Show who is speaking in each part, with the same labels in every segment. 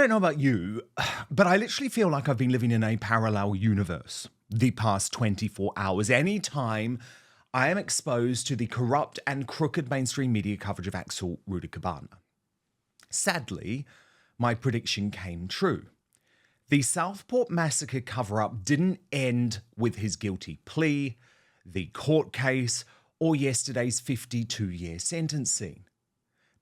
Speaker 1: don't know about you, but I literally feel like I've been living in a parallel universe the past 24 hours. Anytime I am exposed to the corrupt and crooked mainstream media coverage of Axel Rudicabanner. Sadly, my prediction came true. The Southport Massacre cover-up didn't end with his guilty plea, the court case, or yesterday's 52-year sentencing.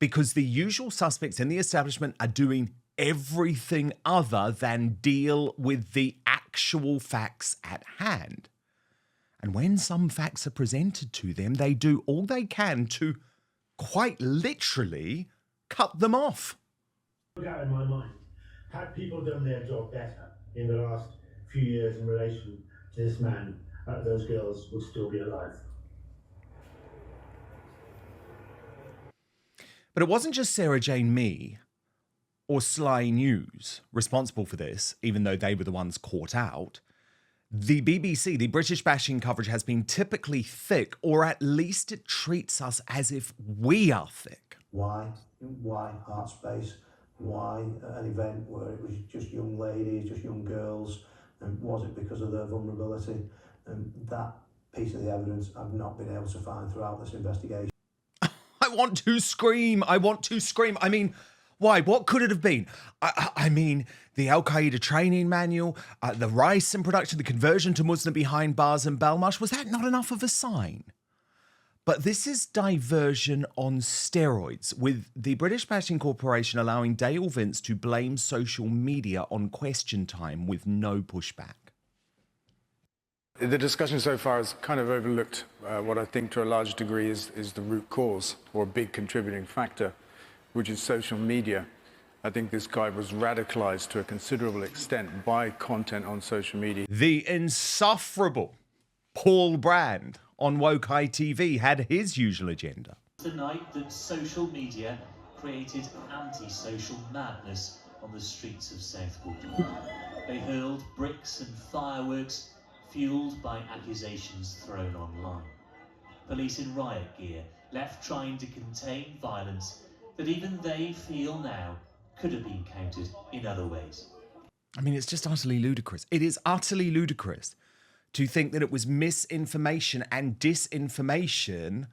Speaker 1: Because the usual suspects in the establishment are doing everything other than deal with the actual facts at hand. And when some facts are presented to them, they do all they can to, quite literally, cut them off.
Speaker 2: Look out in my mind, had people done their job better in the last few years in relation to this man, those girls would still be alive.
Speaker 1: But it wasn't just Sarah Jane Mee or Sly News responsible for this, even though they were the ones caught out. The BBC, the British bashing coverage has been typically thick, or at least it treats us as if we are thick.
Speaker 3: Why Heart Space? Why an event where it was just young ladies, just young girls? And was it because of their vulnerability? And that piece of the evidence I've not been able to find throughout this investigation.
Speaker 1: I want to scream. I mean, why? What could it have been? I mean, the Al-Qaeda training manual, the rice and production, the conversion to Muslim behind bars and Belmarsh. Was that not enough of a sign? But this is diversion on steroids, with the British Bashing Corporation allowing Dale Vince to blame social media on question time with no pushback.
Speaker 4: The discussion so far has kind of overlooked what I think to a large degree is the root cause, or a big contributing factor, which is social media. I think this guy was radicalized to a considerable extent by content on social media.
Speaker 1: The insufferable Paul Brand on Woke ITV had his usual agenda.
Speaker 5: The night that social media created anti-social madness on the streets of Southport. They hurled bricks and fireworks, fueled by accusations thrown online. Police in riot gear, left trying to contain violence that even they feel now could have been countered in other ways.
Speaker 1: I mean, it's just utterly ludicrous. It is utterly ludicrous to think that it was misinformation and disinformation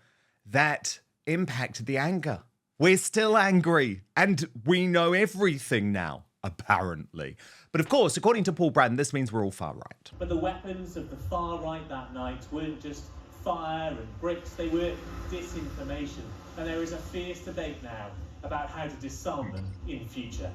Speaker 1: that impacted the anger. We're still angry, and we know everything now, apparently. But of course, according to Paul Brand, this means we're all far right.
Speaker 5: But the weapons of the far right that night weren't just fire and bricks, they were disinformation. And there is a fierce debate now about how to disarm them in future.